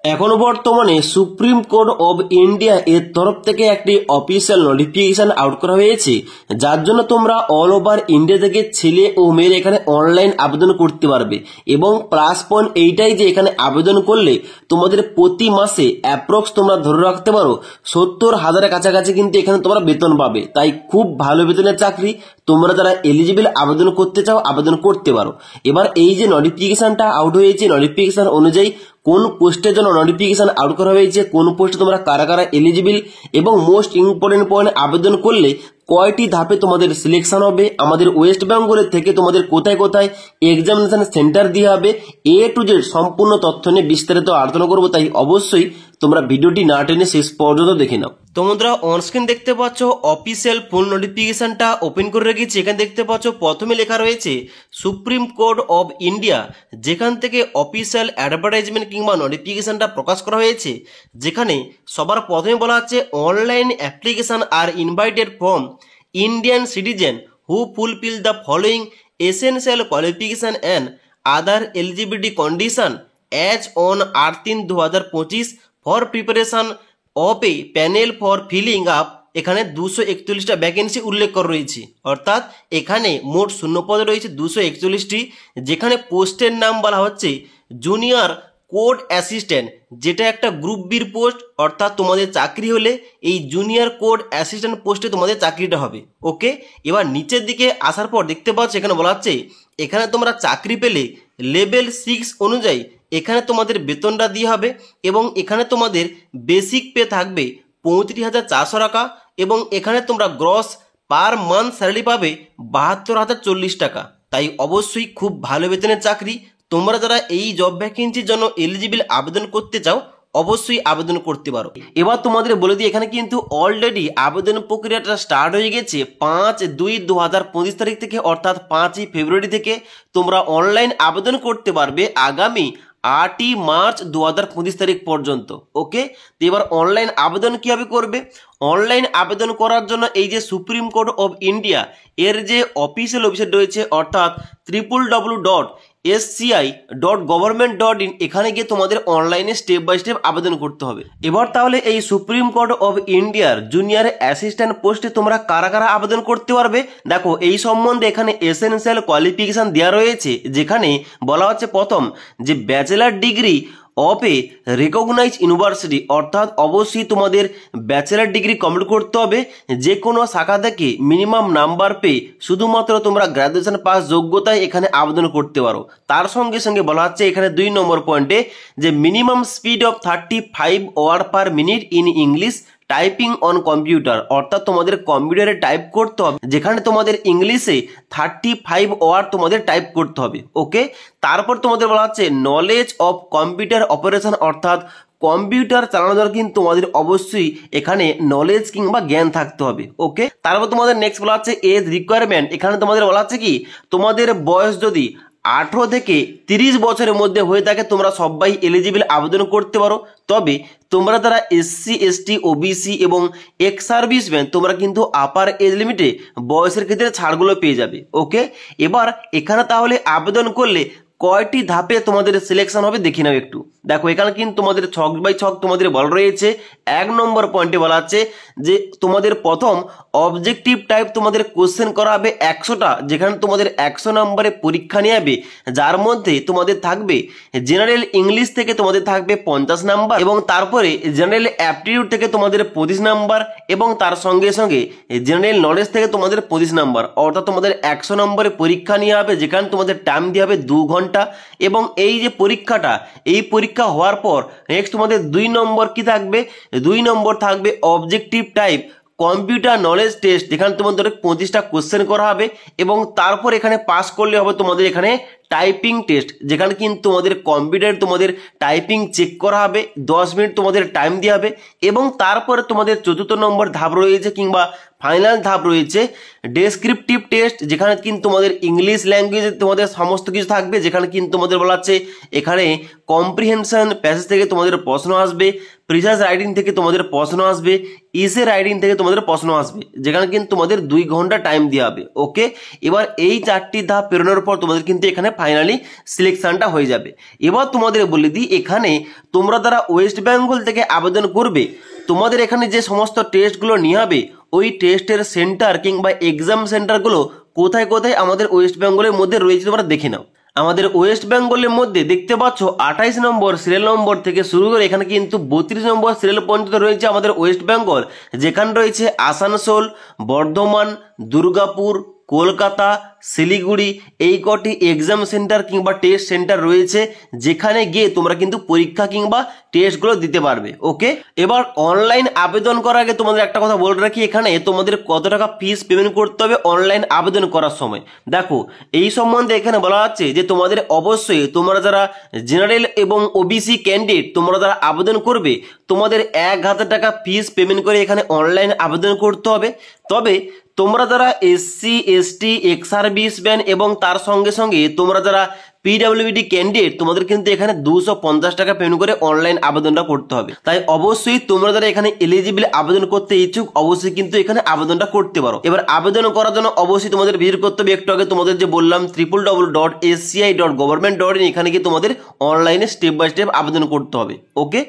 এখনো বর্তমানে supreme court of India এর তরফ থেকে একটি অফিসিয়াল নোটিফিকেশন আউট করা হয়েছে, যার জন্য তোমরা অল ওভার ইন্ডিয়া থেকে ছেলে ও মেয়ের এখানে অনলাইন আবেদন করতে পারবে। এবং প্লাস পয়েন্ট এইটাই যে এখানে আবেদন করলে তোমাদের প্রতি মাসে অ্যাপ্রক্স তোমরা ধরে রাখতে পারো 70,000 কাছাকাছি কিন্তু এখানে তোমরা বেতন পাবে। তাই খুব ভালো বেতনের চাকরি, তোমরা যারা এলিজিবল আবেদন করতে চাও আবেদন করতে পারো। এবার এই যে নোটিফিকেশনটা আউট হয়েছে, নোটিফিকেশন অনুযায়ী কোন পোস্টের জন্য নোটিফিকেশন আউট করা হয়েছে, কোন পোস্টে তোমরা কারা কারা এলিজিবল, এবং মোস্ট ইম্পর্টেন্ট পয়েন্ট আবেদন করলে কয়টি ধাপে তোমাদের সিলেকশন হবে, আমাদের ওয়েস্ট বেঙ্গলের থেকে তোমাদের কোথায় কোথায় এক্সামিনেশন সেন্টার দিয়ে হবে, এ টু জেড সম্পূর্ণ তথ্য নিয়ে বিস্তারিত আলোচনা করবো। তাই অবশ্যই তোমরা ভিডিওটি না টেনে শেষ পর্যন্ত দেখে নাও। তো বন্ধুরা, অনস্ক্রিন দেখতে পাচ্ছ অফিসিয়াল ফুল নোটিফিকেশনটা ওপেন করে রেখেছি। এখানে দেখতে পাচ্ছ প্রথমে লেখা রয়েছে সুপ্রিম কোর্ট অব ইন্ডিয়া, যেখান থেকে অফিসিয়াল অ্যাডভার্টাইজমেন্ট কিংবা নোটিফিকেশনটা প্রকাশ করা হয়েছে, যেখানে সবার প্রথমে বলা হচ্ছে online application are invited from Indian citizen who fulfil the following essential qualification and other eligibility condition as on 8/3/2025 for preparation of a panel for filling up. এখানে 241টা ভ্যাকেন্সি উল্লেখ করা রয়েছে, অর্থাৎ এখানে মোট শূন্যপদ রয়েছে 241টি, যেখানে পোস্টের নাম বলা হচ্ছে জুনিয়র কোড অ্যাসিস্ট্যান্ট, যেটা একটা গ্রুপ বির পোস্ট। অর্থাৎ তোমাদের চাকরি হলে এই জুনিয়র কোড অ্যাসিস্ট্যান্ট পোস্টে তোমাদের চাকরিটা হবে। ওকে, এবার নিচের দিকে আসার পর দেখতে পাচ্ছ এখানে বলা হচ্ছে এখানে তোমরা চাকরি পেলে লেভেল 6 অনুযায়ী এখানে তোমাদের বেতনটা দিয়ে হবে, এবং এখানে তোমাদের বেসিক পে থাকবে 35,400 টাকা, এবং এখানে তোমরা গ্রস পার মান্থ স্যালারি পাবে 72,040 টাকা। তাই অবশ্যই খুব ভালো বেতনের চাকরি। তোমরা যারা এই জব ভ্যাকেন্সির জন্য এলিজিবল আবেদন করতে চাও অবশ্যই আবেদন করতে পারো। এবার তোমাদের বলে দিই, এখানে কিন্তু অলরেডি আবেদন প্রক্রিয়াটা স্টার্ট হয়ে গেছে 5/2/2025 তারিখ থেকে, অর্থাৎ 5ই ফেব্রুয়ারি থেকে তোমরা অনলাইন আবেদন করতে পারবে আগামী 8ই মার্চ 2025 তারিখ পর্যন্ত। ওকে, তো এবার অনলাইন আবেদন কীভাবে করবে? অনলাইন আবেদন করার জন্য এই যে সুপ্রিম কোর্ট অফ ইন্ডিয়া এর যে অফিসিয়াল ওয়েবসাইট রয়েছে, অর্থাৎ www.sci.government.in, এখানে গিয়ে তোমাদের অনলাইনে স্টেপ বাই স্টেপ আবেদন করতে হবে। এবার তাহলে এই সুপ্রিম কোর্ট অফ ইন্ডিয়ার জুনিয়র অ্যাসিস্ট্যান্ট পোস্টে তোমরা কারা কারা আবেদন করতে পারবে, দেখো এই সম্বন্ধে এখানে এসেনশিয়াল কোয়ালিফিকেশন দেওয়া রয়েছে, যেখানে বলা হচ্ছে প্রথম যে bachelor degree of a recognise university, অর্থাৎ অবশ্যই তোমাদের ব্যাচেলার ডিগ্রি কমপ্লিট করতে হবে যে কোনো শাখা থেকে, মিনিমাম নাম্বার পেয়ে শুধুমাত্র তোমরা গ্র্যাজুয়েশন পাস যোগ্যতায় এখানে আবেদন করতে পারো। তার সঙ্গে সঙ্গে বলা হচ্ছে এখানে 2 নম্বর পয়েন্টে যে minimum speed of 35 word per minute in English typing on computer, অর্থাৎ তোমাদের কম্পিউটারে টাইপ করতে হবে, যেখানে তোমাদের ইংলিশে 35 ওয়ার্ড তোমাদের টাইপ করতে হবে। ওকে, তারপর তোমাদের বলা হচ্ছে নলেজ অফ কম্পিউটার অপারেশন, অর্থাৎ কম্পিউটার চালানোর কিন্তু তোমাদের অবশ্যই এখানে নলেজ কিংবা জ্ঞান থাকতে হবে। ওকে, তারপর তোমাদের নেক্সট বলা হচ্ছে এজ রিকোয়ারমেন্ট। এখানে তোমাদের বলা হচ্ছে কি তোমাদের বয়স যদি 18 থেকে 30 বছরের মধ্যে হয়ে থাকে তোমরা সবাই এলিজিবল আবেদন করতে পারো। তবে তোমরা যারা SC ST OBC এবং এক্স সার্ভিসম্যান তোমরা কিন্তু আপার এজ লিমিটে বয়সের ক্ষেত্রে ছাড়গুলো পেয়ে যাবে। ওকে, এবার এখানে তাহলে আবেদন করলে কয়টি ধাপে তোমাদের সিলেকশন হবে দেখে নাও একটু। দেখো এখানে কিন্তু তোমাদের ছক বাই ছক তোমাদের বলা রয়েছে। 1 নম্বর পয়েন্টে বলা আছে যে তোমাদের প্রথম অবজেক্টিভ টাইপ তোমাদের কোশ্চেন করা হবে 100টা, যেখানে তোমাদের 100 নম্বরে পরীক্ষা নিয়ে যাবে, যার মধ্যে তোমাদের থাকবে জেনারেল ইংলিশ থেকে তোমাদের থাকবে 50 নাম্বার, এবং তারপরে জেনারেল অ্যাপটিটিউড থেকে তোমাদের 25 নাম্বার, এবং তার সঙ্গে সঙ্গে জেনারেল নলেজ থেকে তোমাদের 25 নাম্বার, অর্থাৎ তোমাদের 100 নম্বরে পরীক্ষা নিয়ে হবে, যেখানে তোমাদের টাইম দিয়ে হবে 2 ঘন্টা। এবং এই যে পরীক্ষাটা, এই পরীক্ষা হওয়ার পর নেক্সট তোমাদের 2 নম্বর কি থাকবে? 2 নম্বর থাকবে objective type computer knowledge test, যেখানে তোমাদের 25টা কোশ্চেন করা হবে, এবং তারপর এখানে পাস করলে হবে তোমাদের এখানে টাইপিং টেস্ট, যেখানে কিন্তু তোমাদের কম্পিউটার তোমাদের টাইপিং চেক করা হবে, 10 মিনিট তোমাদের টাইম দেওয়া হবে। এবং তারপরে তোমাদের 4র্থ নম্বর ধাপ রয়েছে কিংবা ফাইনাল ধাপ রয়েছে ডেসক্রিপটিভ টেস্ট, যেখানে কিন্তু তোমাদের ইংলিশ ল্যাঙ্গুয়েজে তোমাদের সমস্ত কিছু থাকবে, যেখানে কিন্তু তোমাদের বলা হচ্ছে এখানে কম্প্রিহেনশন প্যাসেজ থেকে তোমাদের প্রশ্ন আসবে, প্রিসাইজ রাইটিং থেকে তোমাদের প্রশ্ন আসবে, ইসে রাইটিং থেকে তোমাদের প্রশ্ন আসবে, যেখানে কিন্তু তোমাদের 2 ঘন্টা টাইম দেওয়া হবে। ওকে, এবার এই 4টি ধাপ পেরোনোর পর তোমাদের কিন্তু এখানে ফাইনালি সিলেকশনটা হয়ে যাবে। এবার তোমাদের বলে দিই, এখানে তোমরা যারা ওয়েস্ট বেঙ্গল থেকে আবেদন করবে, তোমাদের এখানে যে সমস্ত টেস্টগুলো নিয়ে হবে, ওই টেস্টের সেন্টার কিংবা এক্সাম সেন্টারগুলো কোথায় কোথায় আমাদের ওয়েস্ট বেঙ্গলের মধ্যে রয়েছে তোমরা দেখে নাও। আমাদের ওয়েস্ট বেঙ্গলের মধ্যে দেখতে পাচ্ছ 28 নম্বর সিরিয়াল নম্বর থেকে শুরু করে এখানে কিন্তু 32 নম্বর সিরিয়াল পর্যন্ত রয়েছে আমাদের ওয়েস্ট বেঙ্গল, যেখানে রয়েছে আসানসোল, বর্ধমান, দুর্গাপুর, কলকাতা, শিলিগুড়ি, এই কটি এক্সাম সেন্টার কিংবা টেস্ট সেন্টার রয়েছে, যেখানে গিয়ে তোমরা কিন্তু পরীক্ষা কিংবা টেস্টগুলো দিতে পারবে। ওকে, এবার অনলাইন আবেদন করার আগে তোমাদের একটা কথা বলে রাখি, এখানে তোমাদের কত টাকা ফিস পেমেন্ট করতে হবে অনলাইন আবেদন করার সময়। দেখো, এই সম্বন্ধে এখানে বলা হচ্ছে যে তোমাদের অবশ্যই তোমরা যারা জেনারেল এবং ওবিসি ক্যান্ডিডেট তোমরা যারা আবেদন করবে, তোমাদের 1000 টাকা ফিস পেমেন্ট করে এখানে অনলাইন আবেদন করতে হবে। তবে তোমরা যারা এসসি, এসটি, এক্স সার্ভিসম্যান এবং তার সঙ্গে সঙ্গে তোমরা যারা পিডব্লিউডি ক্যান্ডিডেট, তোমাদের কিন্তু এখানে 250 টাকা পেমেন্ট করে অনলাইন আবেদনটা করতে হবে। তাই অবশ্যই তোমরা যারা এখানে এলিজিবল আবেদন করতে ইচ্ছুক, অবশ্যই কিন্তু এখানে আবেদনটা করতে পারো। এবার আবেদন করার জন্য অবশ্যই তোমাদের ভিজিট করতে হবে, একটু আগে তোমাদের যে বললাম www.sci.government.in, এখানে গিয়ে তোমাদের অনলাইনে স্টেপ বাই স্টেপ আবেদন করতে হবে। ওকে।